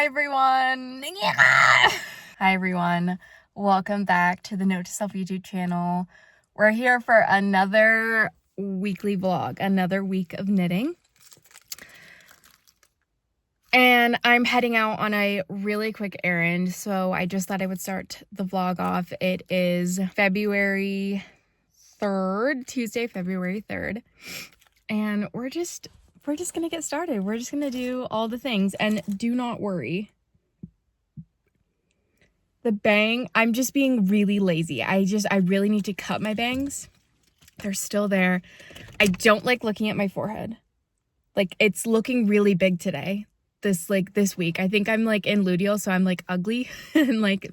everyone. Hi everyone. Welcome back to the Note to Self YouTube channel. We're here for another weekly vlog, another week of knitting. And I'm heading out on a really quick errand, so I just thought I would start the vlog off. It is February 3rd, Tuesday, February 3rd. And we're just gonna get started. We're just gonna do all the things, and do not worry. The bang, I'm just being really lazy. I really need to cut my bangs. They're still there. I don't like looking at my forehead. Like, it's looking really big today. This week. I think I'm like in luteal, so I'm like ugly and like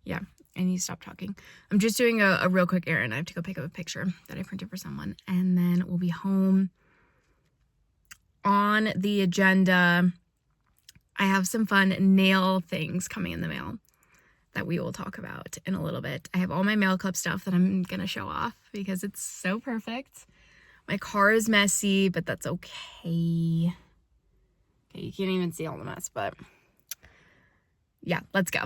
yeah, I need to stop talking. I'm just doing a real quick errand. I have to go pick up a picture that I printed for someone, and then we'll be home. On the agenda, I have some fun nail things coming in the mail that we will talk about in a little bit. I have all my mail clip stuff that I'm gonna show off because it's so perfect. My car is messy, but that's okay. Okay, you can't even see all the mess, but yeah, let's go.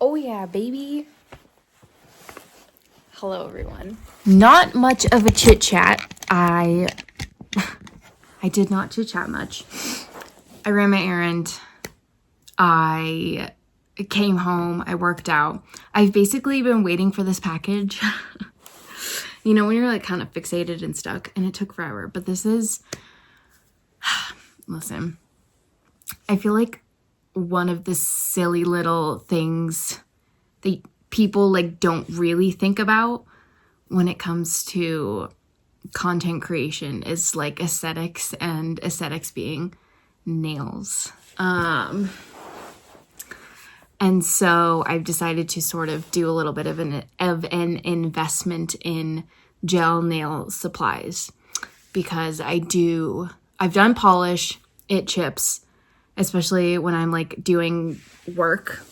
Oh yeah, baby. Hello, everyone. Not much of a chit chat. I did not chit chat much. I ran my errand. I came home. I worked out. I've basically been waiting for this package. You know, when you're like kind of fixated and stuck, and it took forever. But this is, listen, I feel like one of the silly little things that people like don't really think about when it comes to content creation is like aesthetics, and aesthetics being nails. And so I've decided to sort of do a little bit of an investment in gel nail supplies, because I've done polish, it chips, especially when I'm like doing work,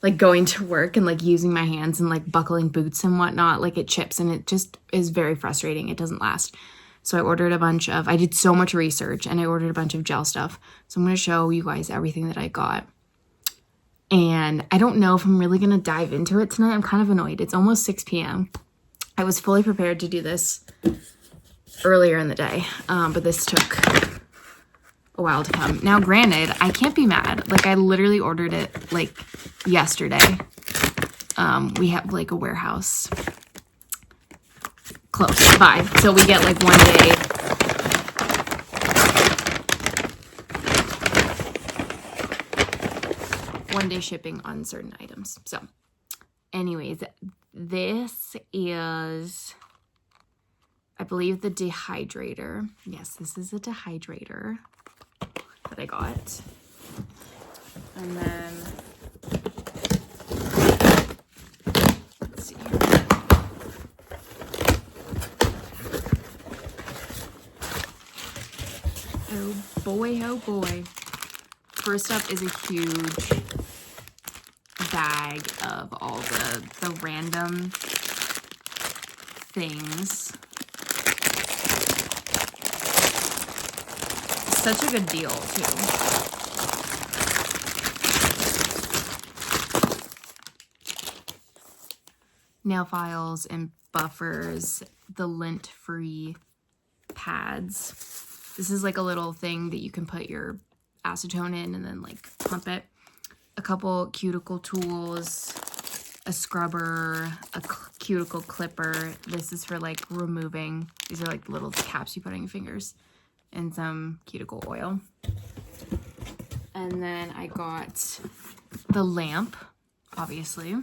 like going to work and like using my hands and like buckling boots and whatnot, like it chips and it just is very frustrating. It doesn't last. So I did so much research and I ordered a bunch of gel stuff. So I'm going to show you guys everything that I got. And I don't know if I'm really going to dive into it tonight. I'm kind of annoyed. It's almost 6 p.m. I was fully prepared to do this earlier in the day, but this took a while to come. Now, granted, I can't be mad. Like, I literally ordered it like yesterday. We have like a warehouse close by, so we get like 1 day shipping on certain items. So anyways, this is, I believe, the dehydrator. Yes, this is a dehydrator that I got. And then, let's see here. Oh boy, oh boy. First up is a huge bag of all the random things. Such a good deal, too. nail files and buffers, the lint-free pads. This is like a little thing that you can put your acetone in and then like pump it. A couple cuticle tools, a scrubber, a cuticle clipper. This is for like removing. These are like little caps you put on your fingers, and some cuticle oil. And then I got the lamp, obviously.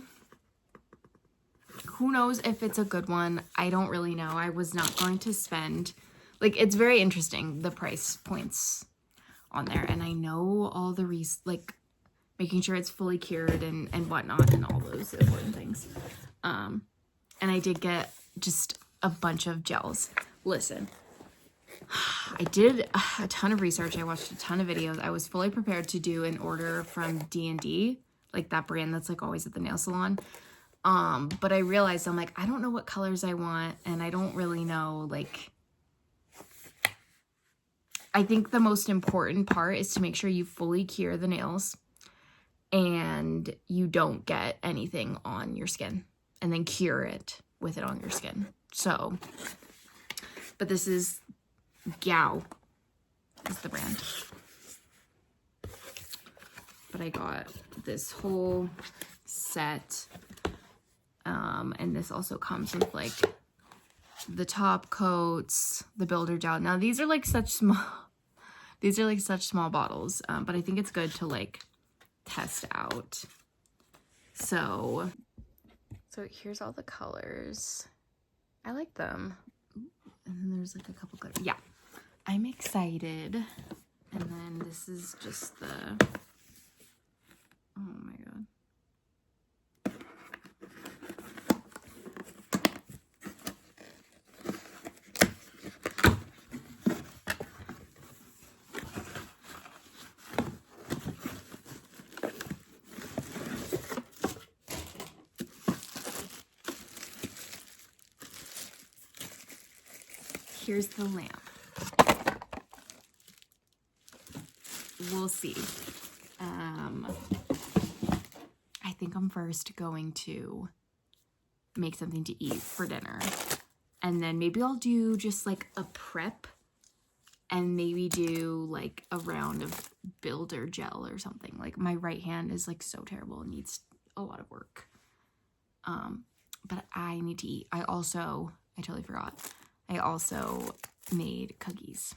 Who knows if it's a good one? I don't really know. I was not going to spend, like, it's very interesting, the price points on there. And I know all the making sure it's fully cured and whatnot and all those important things. And I did get just a bunch of gels. Listen, I did a ton of research. I watched a ton of videos. I was fully prepared to do an order from D&D, like that brand that's like always at the nail salon. But I realized I'm like, I don't know what colors I want, and I don't really know, like, I think the most important part is to make sure you fully cure the nails and you don't get anything on your skin, and then cure it with it on your skin. So, but this is Gao is the brand. But I got this whole set. And this also comes with like the top coats, the builder gel. Now these are like such small bottles, but I think it's good to like test out. So here's all the colors. I like them. Ooh, and then there's like a couple good, yeah. I'm excited. And then this is just the, oh my God. Here's the lamp. We'll see. I think I'm first going to make something to eat for dinner. And then maybe I'll do just like a prep and maybe do like a round of builder gel or something. Like my right hand is like so terrible and needs a lot of work. But I need to eat. I totally forgot. I also made cookies.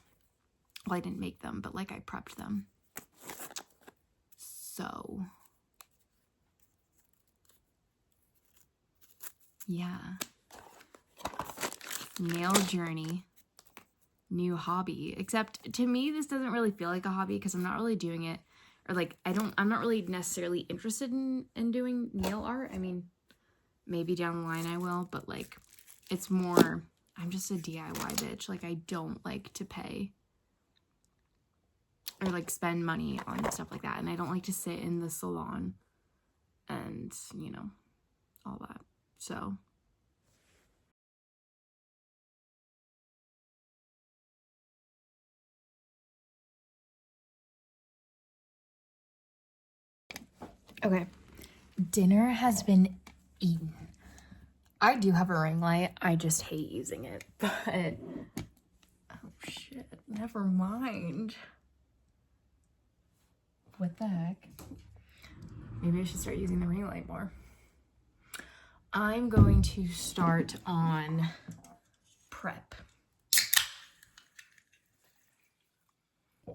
Well, I didn't make them, but like I prepped them. So, yeah. Nail journey. New hobby. Except to me, this doesn't really feel like a hobby because I'm not really doing it. Or like, I'm not really necessarily interested in doing nail art. I mean, maybe down the line I will, but like, it's more, I'm just a DIY bitch. Like, I don't like to pay or like spend money on stuff like that. And I don't like to sit in the salon and, you know, all that. So. Okay. Dinner has been eaten. I do have a ring light. I just hate using it, but oh shit, never mind. What the heck? Maybe I should start using the ring light more. I'm going to start on prep. Oh,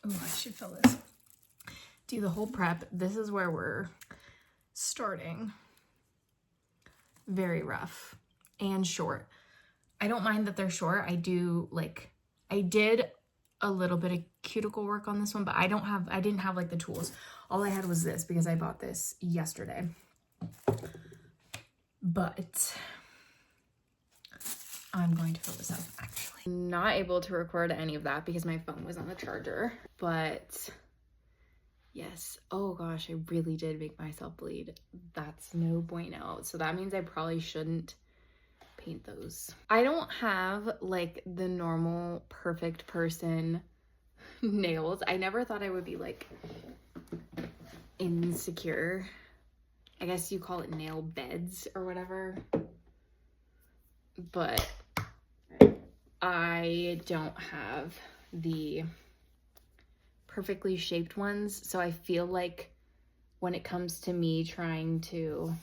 I should fill this. Do the whole prep. This is where we're starting. Very rough and short. I don't mind that they're short. I did a little bit of cuticle work on this one, but I didn't have like the tools. All I had was this because I bought this yesterday. But I'm going to fill this up actually. Not able to record any of that because my phone was on the charger, but yes. Oh gosh, I really did make myself bleed. That's no bueno. So that means I probably shouldn't paint those. I don't have like the normal perfect person nails. I never thought I would be like insecure I guess you call it nail beds or whatever. But I don't have the perfectly shaped ones. So I feel like when it comes to me trying to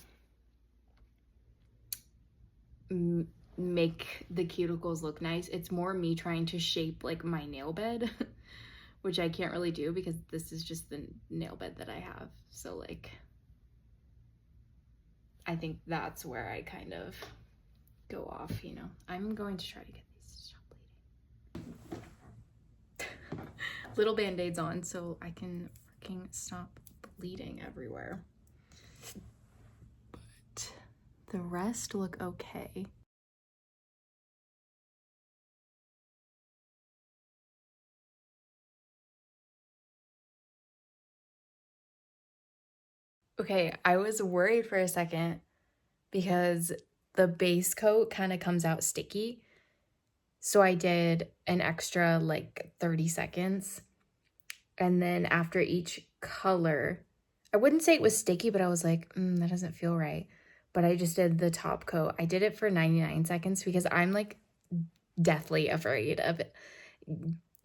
make the cuticles look nice, it's more me trying to shape like my nail bed, which I can't really do because this is just the nail bed that I have. So like, I think that's where I kind of go off, you know. I'm going to try to get these to stop bleeding. Little band-aids on so I can freaking stop bleeding everywhere. But the rest look okay. Okay, I was worried for a second because the base coat kind of comes out sticky. So I did an extra like 30 seconds. And then after each color, I wouldn't say it was sticky, but I was like, that doesn't feel right. But I just did the top coat. I did it for 99 seconds because I'm like deathly afraid of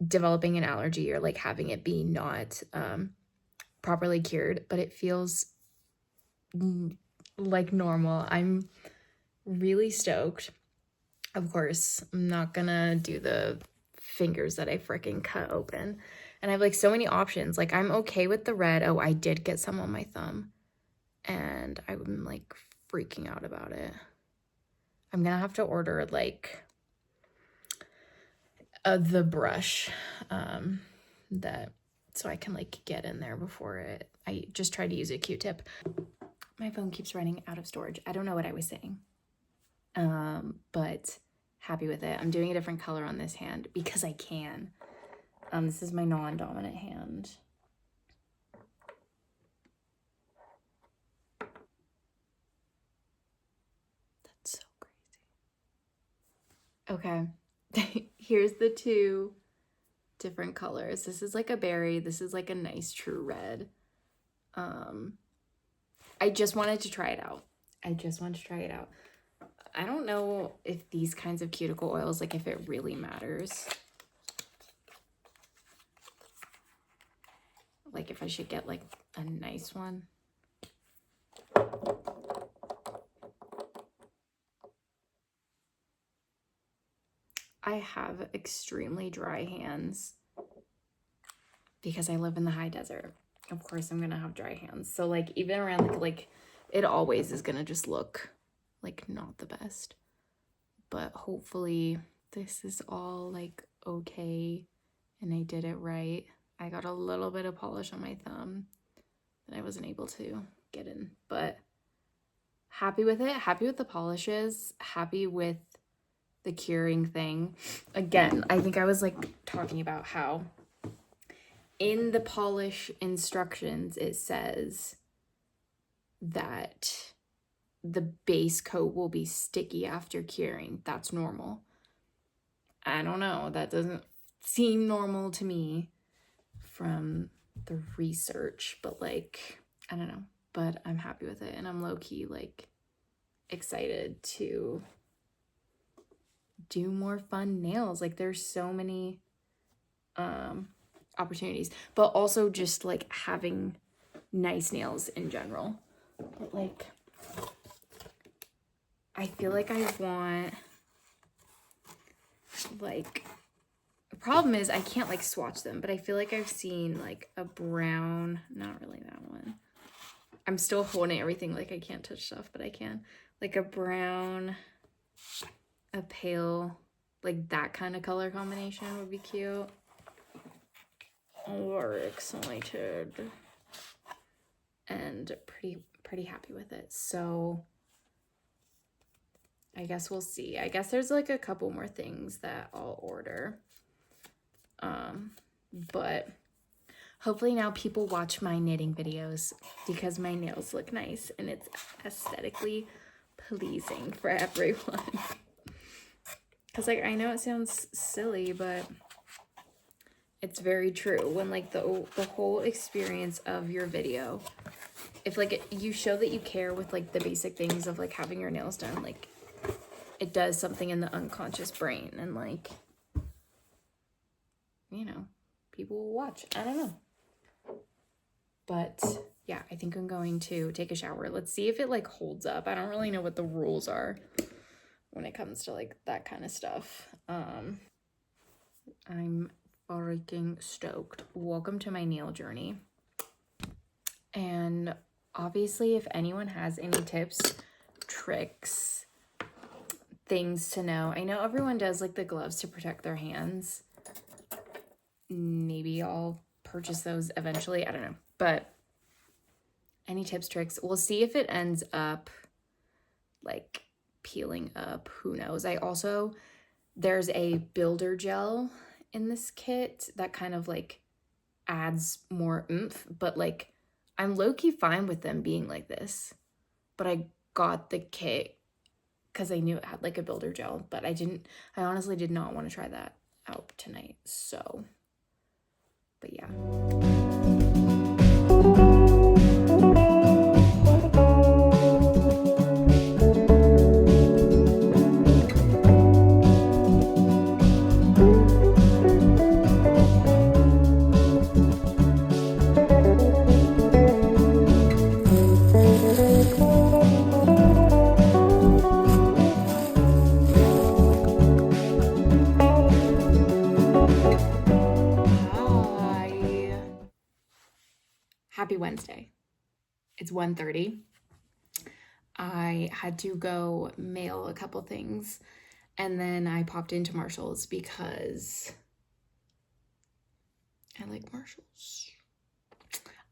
developing an allergy or like having it be not properly cured, but it feels like normal. I'm really stoked. Of course, I'm not gonna do the fingers that I freaking cut open. And I have like so many options. Like I'm okay with the red. Oh, I did get some on my thumb and I'm like freaking out about it. I'm gonna have to order like the brush that so I can like get in there before it. I just tried to use a Q-tip. My phone keeps running out of storage. I don't know what I was saying. But happy with it. I'm doing a different color on this hand because I can. This is my non-dominant hand. That's so crazy. Okay, here's the two different colors. This is like a berry. This is like a nice true red. I just wanted to try it out. I don't know if these kinds of cuticle oils, like if it really matters. Like if I should get like a nice one. I have extremely dry hands because I live in the high desert. Of course I'm gonna have dry hands. So like even around like it always is gonna just look like not the best. But hopefully this is all like okay and I did it right. I got a little bit of polish on my thumb that I wasn't able to get in, but happy with it, happy with the polishes, happy with the curing thing. Again, I think I was like talking about how in the polish instructions it says that the base coat will be sticky after curing. That's normal. I don't know. That doesn't seem normal to me from the research, but like, I don't know. But I'm happy with it and I'm low-key like excited to do more fun nails. Like there's so many opportunities, but also just like having nice nails in general. But like I feel like I want like, the problem is I can't like swatch them, but I feel like I've seen like a brown, not really that one. I'm still holding everything like I can't touch stuff, but I can. Like a brown, a pale, like that kind of color combination would be cute. I'm very excited and pretty happy with it. So I guess we'll see. I guess there's like a couple more things that I'll order. But hopefully now people watch my knitting videos because my nails look nice and it's aesthetically pleasing for everyone. Because like I know it sounds silly, but it's very true when like the whole experience of your video if like you show that you care with like the basic things of like having your nails done, like it does something in the unconscious brain, and like, you know, people will watch. I don't know. But yeah, I think I'm going to take a shower. Let's see if it like holds up. I don't really know what the rules are when it comes to like that kind of stuff. I'm freaking stoked. Welcome to my nail journey. And obviously, if anyone has any tips, tricks, things to know, I know everyone does like the gloves to protect their hands. Maybe I'll purchase those eventually. I don't know. But any tips, tricks, we'll see if it ends up like peeling up. Who knows? There's a builder gel in this kit that kind of like adds more oomph, but like I'm low-key fine with them being like this. But I got the kit because I knew it had like a builder gel, but I honestly did not want to try that out tonight. So, but yeah. Happy Wednesday. It's 1:30. I had to go mail a couple things, and then I popped into Marshall's because I like Marshall's.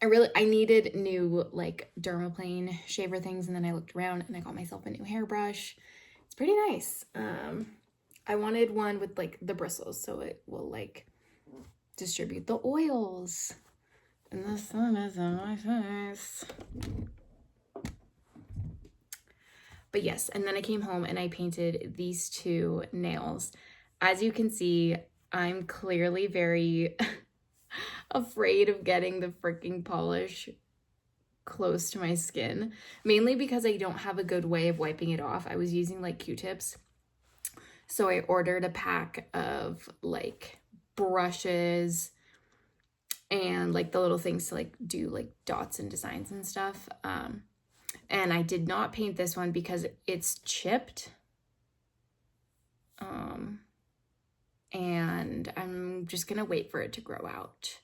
I needed new like dermaplane shaver things, and then I looked around and I got myself a new hairbrush. It's pretty nice. I wanted one with like the bristles so it will like distribute the oils. And the sun is on my face. But yes, and then I came home and I painted these two nails. As you can see, I'm clearly very afraid of getting the freaking polish close to my skin, mainly because I don't have a good way of wiping it off. I was using like Q-tips. So I ordered a pack of like brushes and like the little things to like do like dots and designs and stuff. And I did not paint this one because it's chipped. And I'm just gonna wait for it to grow out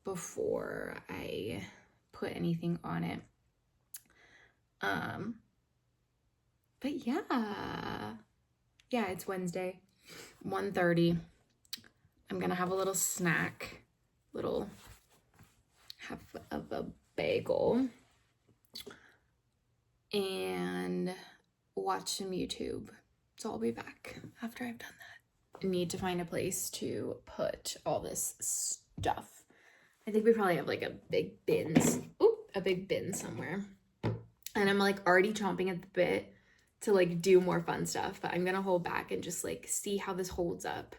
before I put anything on it. But yeah, it's Wednesday, 1:30. I'm gonna have a little snack, half of a bagel, and watch some YouTube. So I'll be back after I've done that. I need to find a place to put all this stuff. I think we probably have like a big bin somewhere. And I'm like already chomping at the bit to like do more fun stuff, but I'm gonna hold back and just like see how this holds up.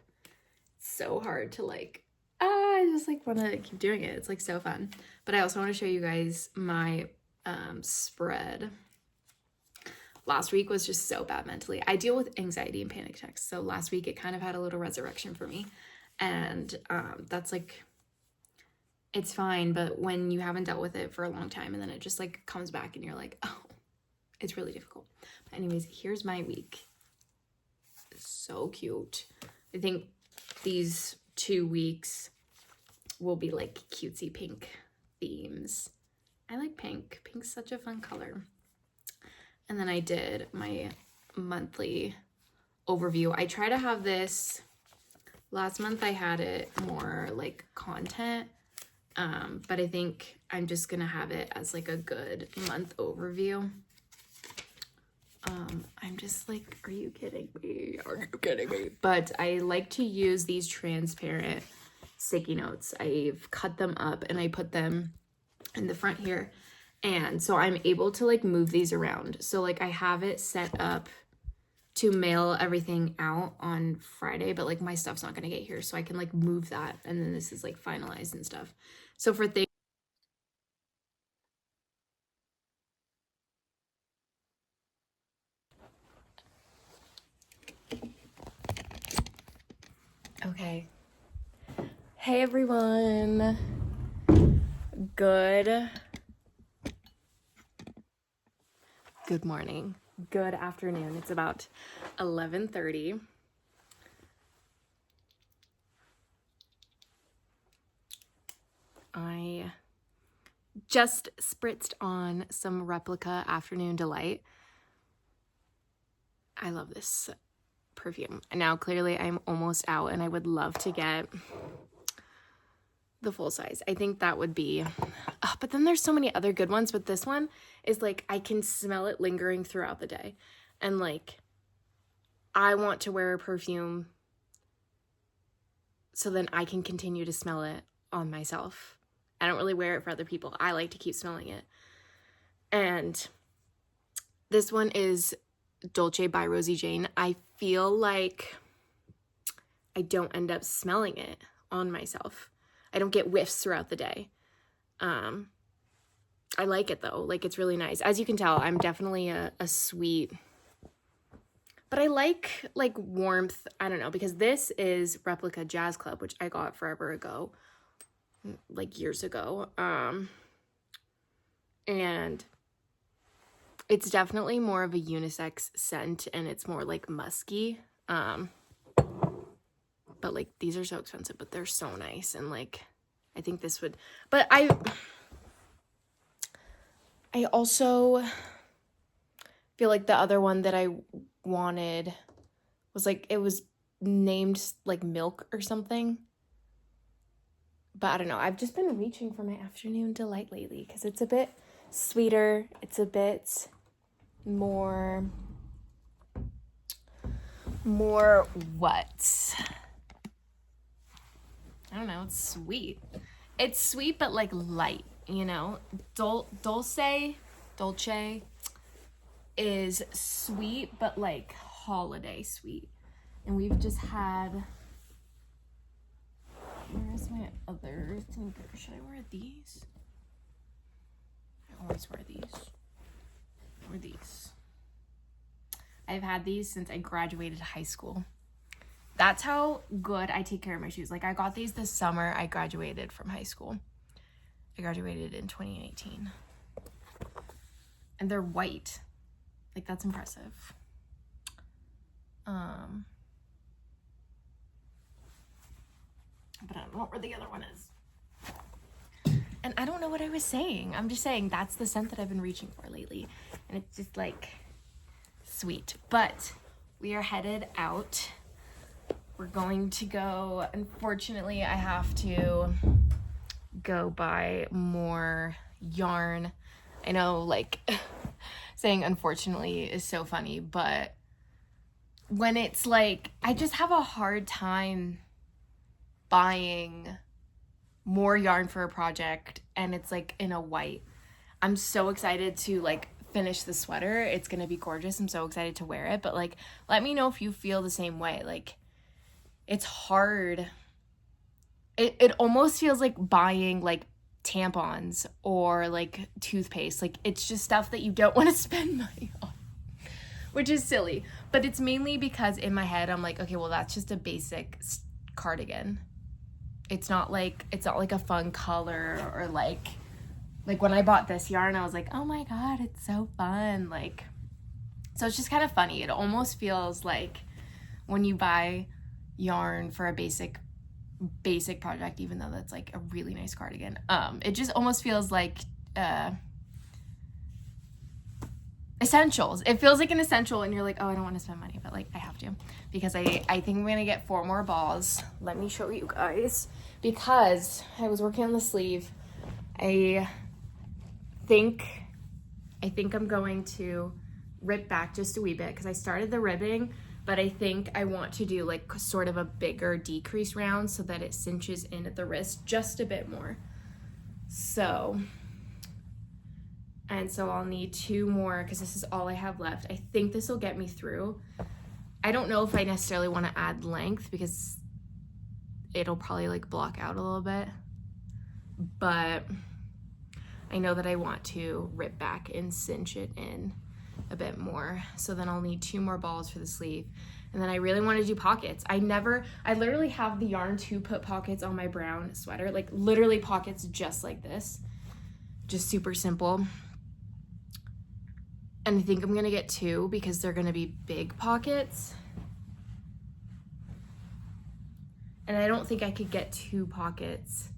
It's so hard to like, I just like want to keep doing it. It's like so fun. But I also want to show you guys my spread. Last week was just so bad mentally. I deal with anxiety and panic attacks. So last week it kind of had a little resurrection for me. And that's like, it's fine. But when you haven't dealt with it for a long time and then it just like comes back and you're like, oh, it's really difficult. But anyways, here's my week. So cute. I think these 2 weeks will be like cutesy pink themes. I like pink. Pink's such a fun color. And then I did my monthly overview. I try to have this, last month I had it more like content, but I think I'm just gonna have it as like a good month overview. I'm just like, are you kidding me? Are you kidding me? But I like to use these transparent sticky notes. I've cut them up and I put them in the front here. And so I'm able to like move these around. So like I have it set up to mail everything out on Friday, but like my stuff's not gonna get here. So I can like move that. And then this is like finalized and stuff. So for things Okay. Hey everyone. Good morning. Good afternoon. It's about 11:30. I just spritzed on some Replica Afternoon Delight. I love this perfume. Now, clearly, I'm almost out, and I would love to get the full size. I think that would be... but then there's so many other good ones, but this one is like, I can smell it lingering throughout the day. And like, I want to wear a perfume so then I can continue to smell it on myself. I don't really wear it for other people. I like to keep smelling it. And this one is Dolce by Rosie Jane. I feel like I don't end up smelling it on myself. I don't get whiffs throughout the day. I like it though. Like, it's really nice. As you can tell, I'm definitely a sweet, but I like warmth. I don't know, because this is Replica Jazz Club, which I got forever ago, like years ago. And it's definitely more of a unisex scent, and it's more like musky. But like, these are so expensive, but they're so nice. And like, I think this would, but I also feel like the other one that I wanted was like, it was named like Milk or something. But I don't know. I've just been reaching for my Afternoon Delight lately because it's a bit sweeter. It's a bit more what? I don't know. It's sweet. It's sweet, but like light, you know? Dolce is sweet, but like holiday sweet. And we've just had... Where's my other sneaker? Should I wear these? I always wear these. Or these. I've had these since I graduated high school. That's how good I take care of my shoes. Like, I got these this summer. I graduated from high school. I graduated in 2018. And they're white. Like, that's impressive. But I don't know where the other one is. And I don't know what I was saying. I'm just saying that's the scent that I've been reaching for lately. And it's just like sweet. But we are headed out. We're going to go, unfortunately, I have to go buy more yarn. I know, like, saying unfortunately is so funny, but when it's like, I just have a hard time buying more yarn for a project and it's like in a white. I'm so excited to like finish the sweater. It's gonna be gorgeous. I'm so excited to wear it, but like, let me know if you feel the same way. Like, it's hard. It almost feels like buying like tampons or like toothpaste. Like, it's just stuff that you don't want to spend money on, which is silly. But it's mainly because in my head I'm like, okay, well, that's just a basic cardigan. It's not like a fun color, or like when I bought this yarn, I was like, oh my god, it's so fun. Like, so it's just kind of funny. It almost feels like when you buy yarn for a basic project, even though that's like a really nice cardigan, it just almost feels like essentials. It feels like an essential, and you're like, oh, I don't want to spend money, but like, I have to, because I think I'm gonna get 4 more balls. Let me show you guys, because I was working on the sleeve. I think I'm going to rip back just a wee bit, because I started the ribbing, but I think I want to do like sort of a bigger decrease round so that it cinches in at the wrist just a bit more. So I'll need 2 more, because this is all I have left. I think this will get me through. I don't know if I necessarily want to add length, because it'll probably like block out a little bit, but I know that I want to rip back and cinch it in. a bit more. So then I'll need 2 more balls for the sleeve. And then I really want to do pockets. I literally have the yarn to put pockets on my brown sweater, like literally pockets just like this, just super simple. And I think I'm gonna get 2 because they're gonna be big pockets. And I don't think I could get 2 pockets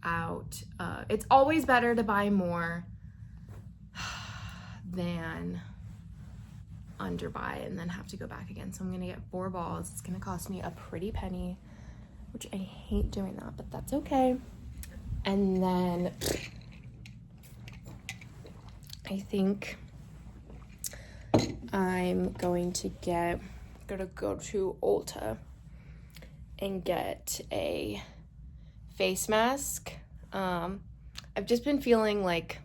out. It's always better to buy more than underbuy and then have to go back again. So I'm gonna get 4 balls. It's gonna cost me a pretty penny, which I hate doing that, but that's okay. And then I think I'm going to go to Ulta and get a face mask. I've just been feeling like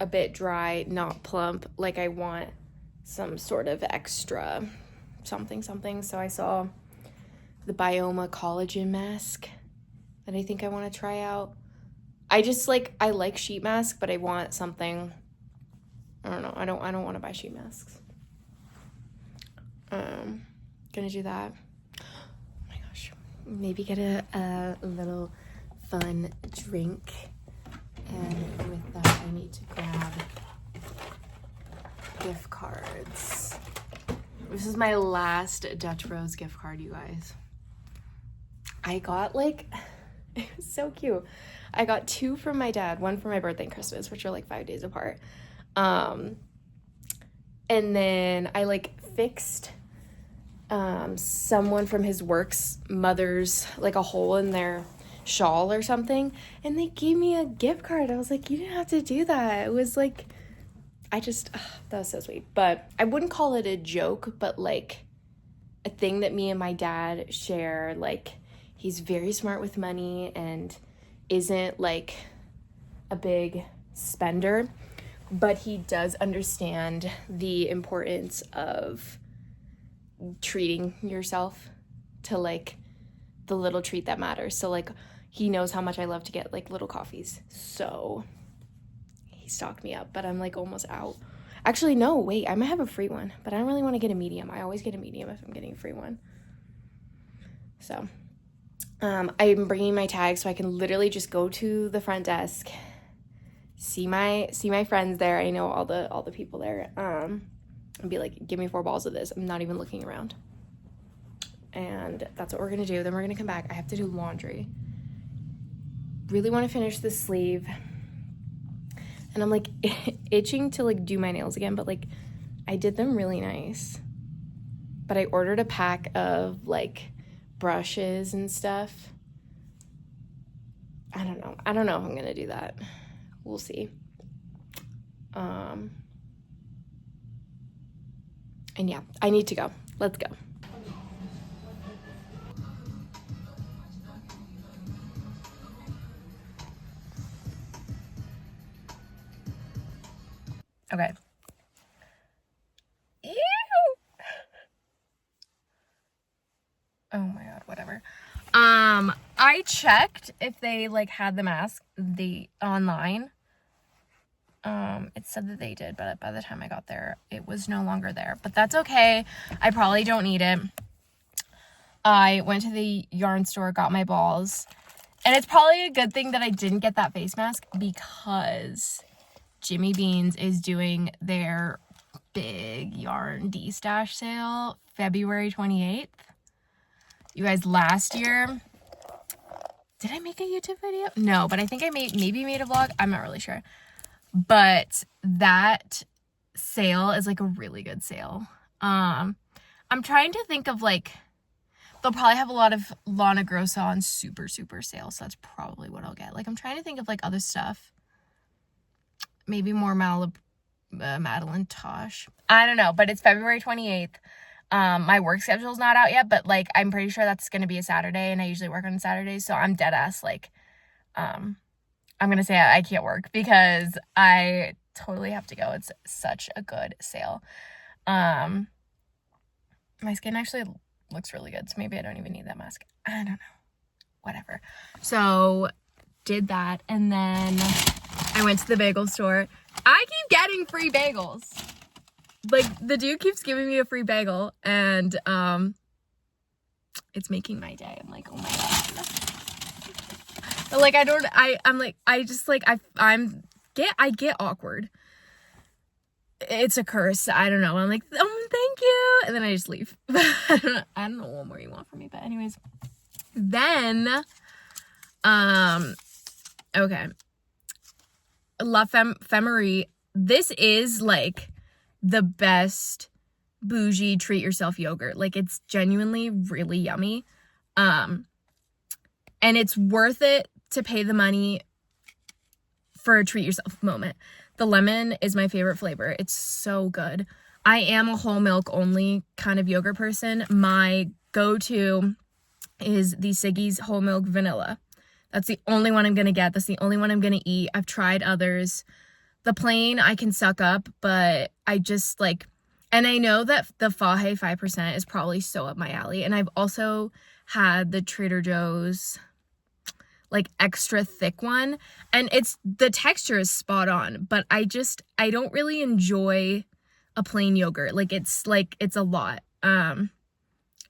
a bit dry, not plump, like I want some sort of extra something. So I saw the Bioma collagen mask that I think I want to try out. I like sheet mask, but I want something, I don't know, I don't want to buy sheet masks. Gonna do that. Oh my gosh, maybe get a little fun drink. And with that, I need to grab gift cards. This is my last Dutch Bros gift card, you guys. I got it was so cute. I got 2 from my dad, 1 for my birthday and Christmas, which are like 5 days apart. And then I fixed someone from his work's mother's a hole in their shawl or something, and they gave me a gift card. I was like, you didn't have to do that. It was that was so sweet. But I wouldn't call it a joke, but a thing that me and my dad share. He's very smart with money and isn't a big spender, but he does understand the importance of treating yourself to the little treat that matters. So he knows how much I love to get little coffees, so he stocked me up, but I'm almost out. Actually, no, wait, I might have a free one, but I don't really want to get a medium. I always get a medium if I'm getting a free one. So I'm bringing my tag so I can literally just go to the front desk, see my friends there. I know all the people there, and be like, give me 4 balls of this. I'm not even looking around. And that's what we're gonna do. Then we're gonna come back. I have to do laundry. Really want to finish this sleeve, and I'm itching to do my nails again, but I did them really nice. But I ordered a pack of brushes and stuff. I don't know if I'm gonna do that. We'll see. And yeah, I need to go. Let's go. Okay. Ew. Oh my god, whatever. I checked if they had the mask online. It said that they did, but by the time I got there, it was no longer there. But that's okay. I probably don't need it. I went to the yarn store, got my balls, and it's probably a good thing that I didn't get that face mask because Jimmy Beans is doing their big yarn de-stash sale February 28th. You guys, last year, did I make a YouTube video? No, but I think I maybe made a vlog. I'm not really sure. But that sale is a really good sale. I'm trying to think of they'll probably have a lot of Lana Grossa on super sale, so that's probably what I'll get. I'm trying to think of other stuff. Maybe more Madeline Tosh. I don't know, but it's February 28th. My work schedule's not out yet, but I'm pretty sure that's gonna be a Saturday, and I usually work on Saturdays, so I'm dead ass I'm gonna say I can't work because I totally have to go. It's such a good sale. My skin actually looks really good, so maybe I don't even need that mask. I don't know. Whatever. So did that, and then I went to the bagel store. I keep getting free bagels. Like, the dude keeps giving me a free bagel, and it's making my day. I'm like, oh my god. But like, I get awkward. It's a curse. I don't know. I'm like, oh, thank you, and then I just leave. I don't know what more you want from me, but anyways. Then, okay. La Femerie. This is like the best bougie treat yourself yogurt. Like, it's genuinely really yummy. And it's worth it to pay the money for a treat yourself moment. The lemon is my favorite flavor. It's so good. I am a whole milk only kind of yogurt person. My go-to is the Siggy's whole milk vanilla. That's the only one I'm going to get. That's the only one I'm going to eat. I've tried others. The plain I can suck up, but I just like, and I know that the Fahe 5% is probably so up my alley. And I've also had the Trader Joe's like extra thick one, and the texture is spot on, but I don't really enjoy a plain yogurt. Like, it's a lot.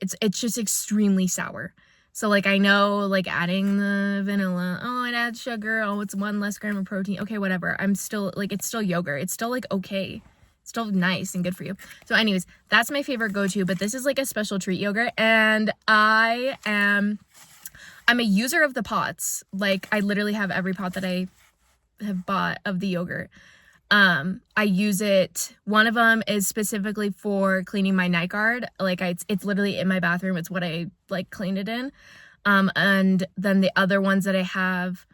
It's just extremely sour. So, like, I know, like, adding the vanilla, oh, it adds sugar, oh, it's 1 less gram of protein, okay, whatever. I'm still, like, it's still yogurt. It's still, like, okay. It's still nice and good for you. So, anyways, that's my favorite go-to, but this is, like, a special treat yogurt, and I'm a user of the pots. Like, I literally have every pot that I have bought of the yogurt. I use it. One of them is specifically for cleaning my night guard. Like, it's literally in my bathroom. It's what I like clean it in. And then the other ones that I have,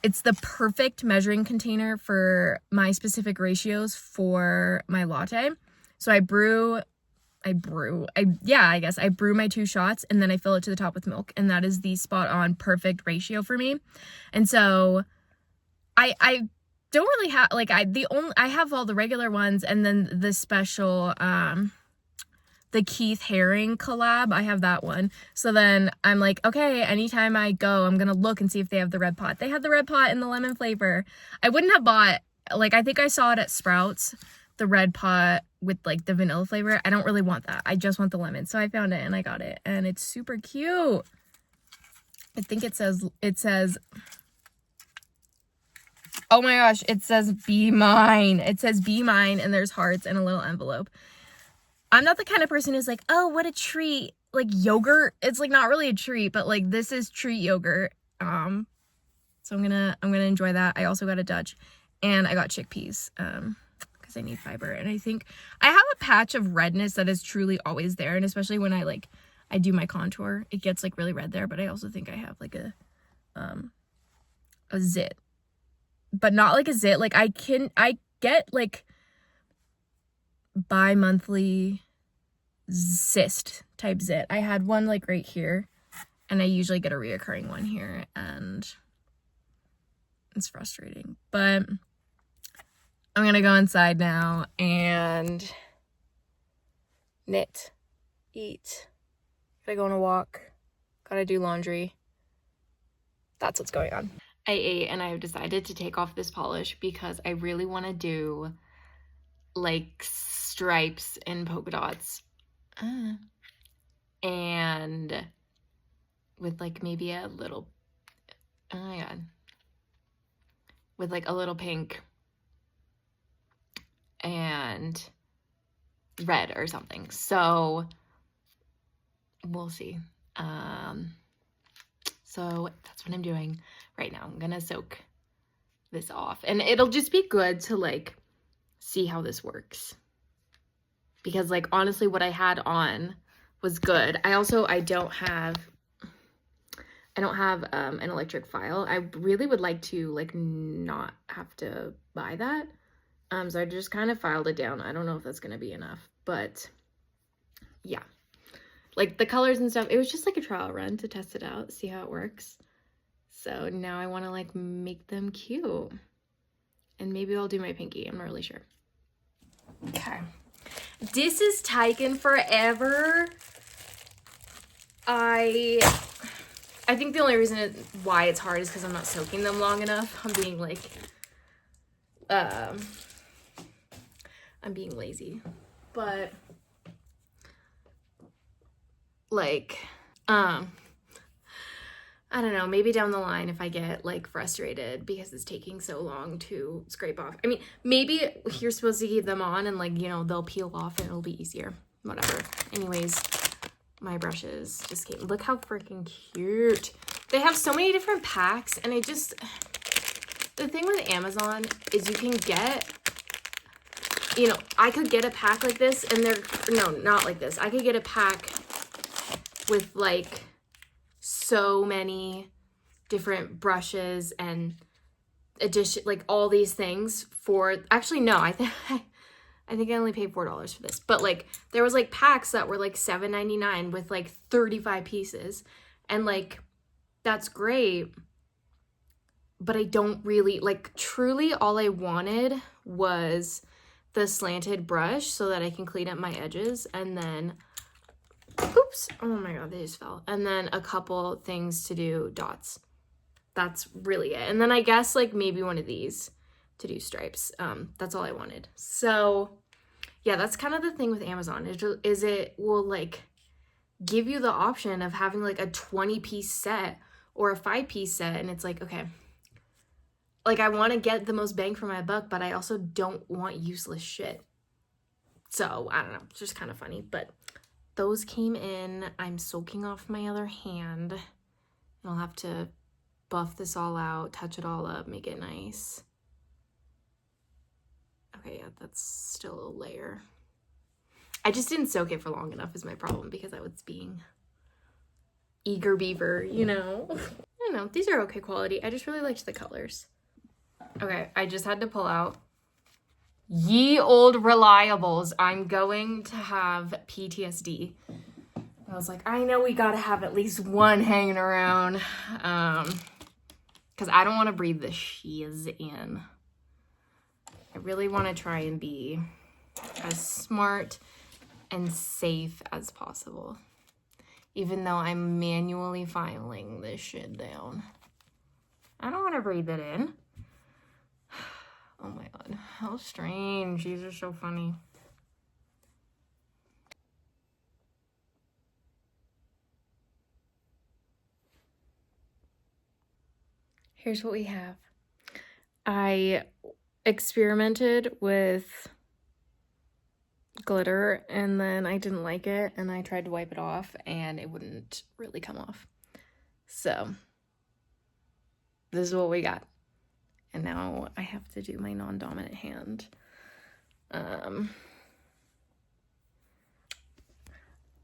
it's the perfect measuring container for my specific ratios for my latte. So I brew my 2 shots, and then I fill it to the top with milk, and that is the spot on perfect ratio for me. And so I don't really have, like, I have all the regular ones, and then the special the Keith Haring collab, I have that one. So then I'm like, okay, anytime I go, I'm gonna look and see if they have the red pot. They had the red pot in the lemon flavor. I wouldn't have bought, like, I think I saw it at Sprouts, the red pot with like the vanilla flavor. I don't really want that. I just want the lemon. So I found it and I got it, and it's super cute. I think it says, oh my gosh, it says be mine. It says be mine, and there's hearts and a little envelope. I'm not the kind of person who's like, oh, what a treat. Like, yogurt, it's like not really a treat, but like, this is treat yogurt. So I'm gonna enjoy that. I also got a Dutch, and I got chickpeas because I need fiber. And I think I have a patch of redness that is truly always there, and especially when I do my contour, it gets like really red there. But I also think I have like a zit, but not like a zit. Like, I get like bi-monthly cyst type zit. I had one like right here, and I usually get a reoccurring one here, and it's frustrating. But I'm gonna go inside now and knit, eat, gotta go on a walk, gotta do laundry. That's what's going on. I ate, and I've decided to take off this polish because I really want to do like stripes and polka dots, and with like maybe a little, oh my god, with like a little pink and red or something. So we'll see. So that's what I'm doing right now. I'm gonna soak this off, and it'll just be good to like see how this works, because like honestly what I had on was good. I don't have an electric file. I really would like to like not have to buy that. So I just kind of filed it down. I don't know if that's gonna be enough, but yeah, like the colors and stuff, it was just like a trial run to test it out, see how it works. So now I want to like make them cute, and maybe I'll do my pinky. I'm not really sure. Okay, this is taking forever. I think the only reason why it's hard is because I'm not soaking them long enough. I'm being like I'm being lazy, but like, I don't know, maybe down the line if I get like frustrated because it's taking so long to scrape off. I mean, maybe you're supposed to keep them on and like, you know, they'll peel off and it'll be easier. Whatever. Anyways, my brushes just came. Look how freaking cute. They have so many different packs, and the thing with Amazon is you can get, you know, I could get a pack like this and no, not like this. I could get a pack with like so many different brushes and addition, like all these things for, actually no, I think I only paid $4 for this, but like there was like packs that were like $7.99 with like 35 pieces, and like that's great, but I don't really like, truly all I wanted was the slanted brush so that I can clean up my edges, and then oops, oh my god, they just fell. And then a couple things to do dots. That's really it. And then I guess like maybe one of these to do stripes. That's all I wanted. So yeah, that's kind of the thing with Amazon is it will like give you the option of having like a 20-piece set or a 5-piece set, and it's like, okay, like I want to get the most bang for my buck, but I also don't want useless shit. So I don't know, it's just kind of funny, but those came in. I'm soaking off my other hand, and I'll have to buff this all out, touch it all up, make it nice. Okay, yeah, that's still a layer. I just didn't soak it for long enough is my problem, because I was being eager beaver, you know? I don't know, these are okay quality. I just really liked the colors. Okay, I just had to pull out ye old reliables. I'm going to have PTSD. I was like, I know we gotta have at least one hanging around, because I don't want to breathe the shiz in. I really want to try and be as smart and safe as possible, even though I'm manually filing this shit down. I don't want to breathe it in. Oh my god, how strange. These are so funny. Here's what we have. I experimented with glitter and then I didn't like it, and I tried to wipe it off and it wouldn't really come off. So this is what we got. And now I have to do my non-dominant hand.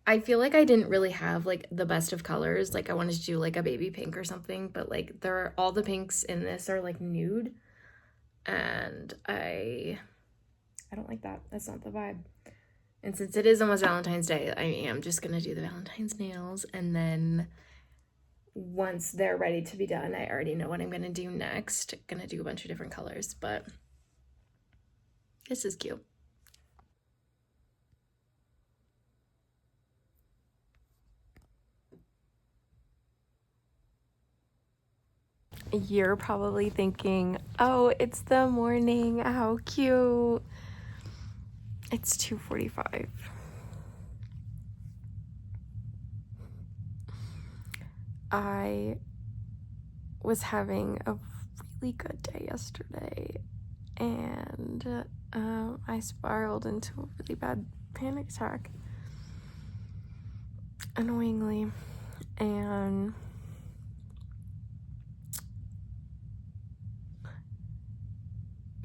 I feel like I didn't really have like the best of colors. Like I wanted to do like a baby pink or something, but like all the pinks in this are like nude, and I don't like that. That's not the vibe. And since it is almost Valentine's Day, I am just gonna do the Valentine's nails, and then once they're ready to be done, I already know what I'm gonna do next. I'm gonna do a bunch of different colors, but this is cute. You're probably thinking, oh, it's the morning, how cute. It's 2:45. I was having a really good day yesterday, and I spiraled into a really bad panic attack, annoyingly, and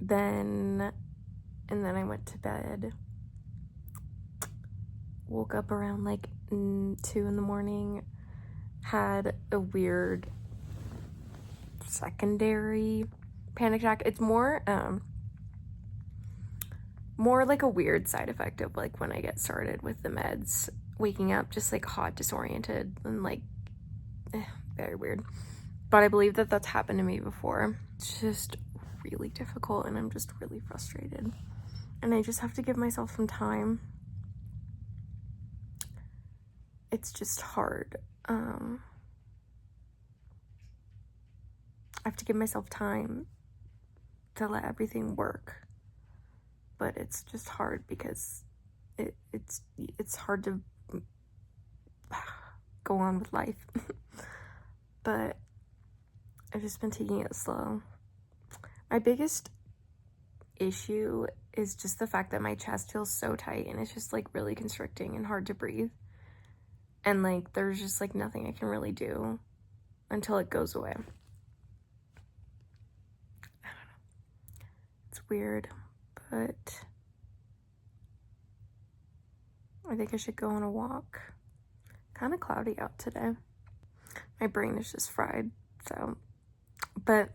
then I went to bed, woke up around like 2 in the morning, had a weird secondary panic attack. It's more like a weird side effect of like when I get started with the meds, waking up just like hot, disoriented, and like very weird. But I believe that that's happened to me before. It's just really difficult, and I'm just really frustrated, and I just have to give myself some time. It's just hard. I have to give myself time to let everything work. But it's just hard because it's hard to go on with life. But I've just been taking it slow. My biggest issue is just the fact that my chest feels so tight and it's just like really constricting and hard to breathe. And like there's just like nothing I can really do until it goes away. I don't know. It's weird, but I think I should go on a walk. Kind of cloudy out today. My brain is just fried, so. But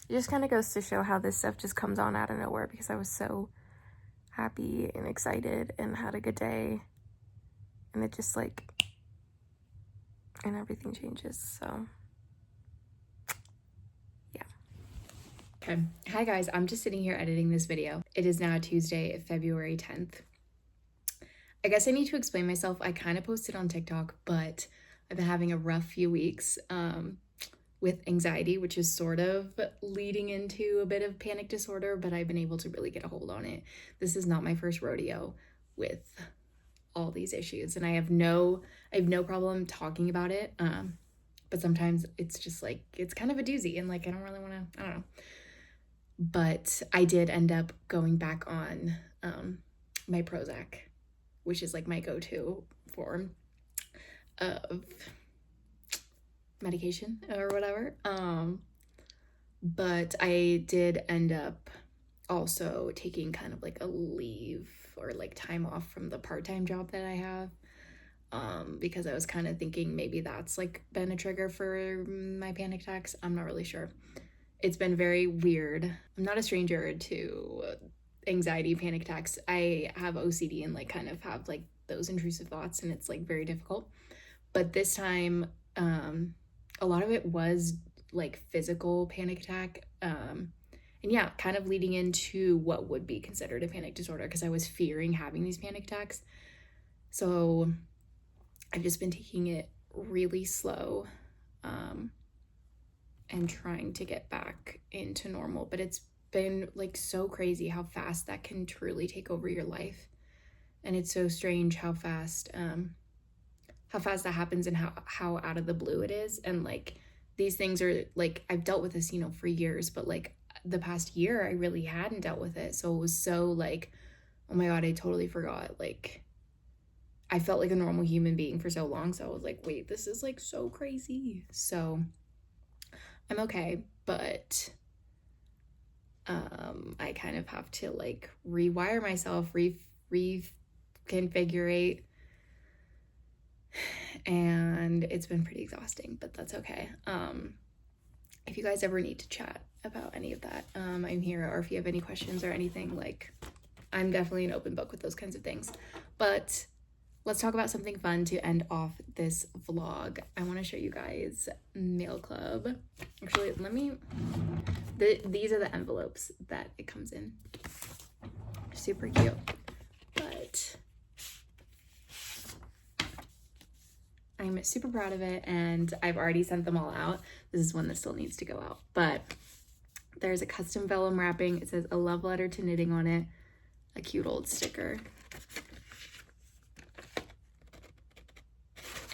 it just kind of goes to show how this stuff just comes on out of nowhere, because I was so happy and excited and had a good day, and it just like, and everything changes, so yeah. Okay, hi guys, I'm just sitting here editing this video. It is now Tuesday, February 10th. I guess I need to explain myself. I kind of posted on TikTok, but I've been having a rough few weeks with anxiety, which is sort of leading into a bit of panic disorder, but I've been able to really get a hold on it. This is not my first rodeo with all these issues, and I have no problem talking about it, but sometimes it's just like, it's kind of a doozy, and like I don't really want to, I don't know. But I did end up going back on my Prozac, which is like my go-to form of medication or whatever. But I did end up also taking kind of like a leave or like time off from the part-time job that I have, because I was kind of thinking maybe that's like been a trigger for my panic attacks. I'm not really sure. It's been very weird. I'm not a stranger to anxiety, panic attacks. I have OCD and like kind of have like those intrusive thoughts, and it's like very difficult. But this time, a lot of it was like physical panic attack, and yeah, kind of leading into what would be considered a panic disorder, because I was fearing having these panic attacks. So I've just been taking it really slow, and trying to get back into normal. But it's been like so crazy how fast that can truly take over your life, and it's so strange how fast that happens, and how out of the blue it is. And like these things are like, I've dealt with this, you know, for years, but like the past year I really hadn't dealt with it. So it was so like, oh my god, I totally forgot. Like I felt like a normal human being for so long, so I was like, wait, this is like so crazy. So I'm okay, but I kind of have to like rewire myself, reconfigurate, and it's been pretty exhausting, but that's okay. If you guys ever need to chat about any of that, I'm here, or if you have any questions or anything, like I'm definitely an open book with those kinds of things. But let's talk about something fun to end off this vlog. I want to show you guys Nail Club. Actually, these are the envelopes that it comes in. Super cute. But I'm super proud of it, and I've already sent them all out. This is one that still needs to go out. But there's a custom vellum wrapping. It says a love letter to knitting on it. A cute old sticker.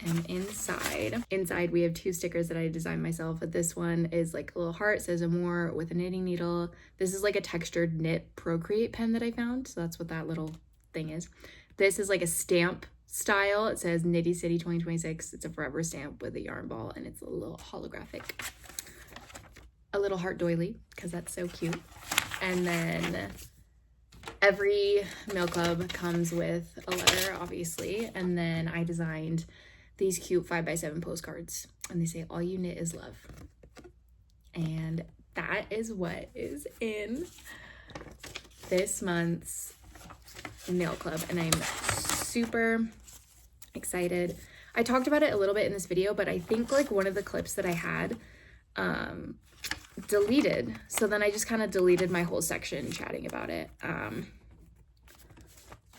And inside we have two stickers that I designed myself. But this one is like a little heart, says amore with a knitting needle. This is like a textured knit Procreate pen that I found, so that's what that little thing is. This is like a stamp style. It says Nitty City 2026. It's a forever stamp with a yarn ball, and it's a little holographic, a little heart doily, because that's so cute. And then every Nail Club comes with a letter, obviously, and then I designed these cute 5x7 postcards, and they say all you knit is love. And that is what is in this month's Nail Club, and I'm super excited. I talked about it a little bit in this video, but I think like one of the clips that I had deleted, so then I just kind of deleted my whole section chatting about it,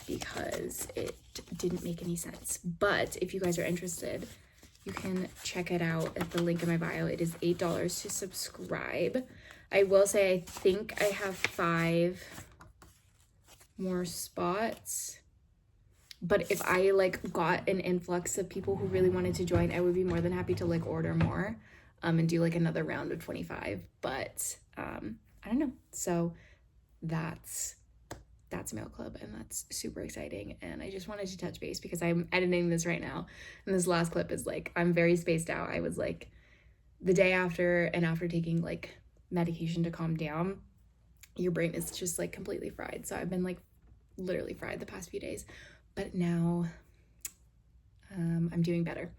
because it didn't make any sense. But if you guys are interested, you can check it out at the link in my bio. It is $8 to subscribe. I will say I think I have 5 more spots. But if I like got an influx of people who really wanted to join, I would be more than happy to like order more and do like another round of 25. But I don't know. So that's Mail Club, and that's super exciting. And I just wanted to touch base because I'm editing this right now, and this last clip is like, I'm very spaced out. I was like, the day after, and after taking like medication to calm down, your brain is just like completely fried. So I've been like literally fried the past few days, but now I'm doing better.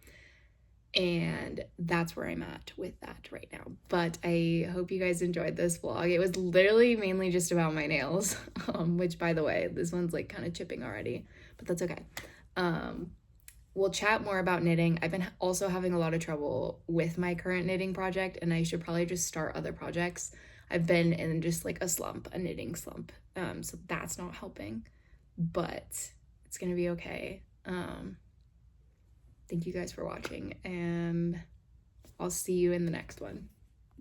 And that's where I'm at with that right now. But I hope you guys enjoyed this vlog. It was literally mainly just about my nails, which, by the way, this one's like kind of chipping already, but that's okay. We'll chat more about knitting. I've been also having a lot of trouble with my current knitting project, and I should probably just start other projects. I've been in just like a knitting slump. So that's not helping, but it's gonna be okay. Thank you guys for watching, and I'll see you in the next one.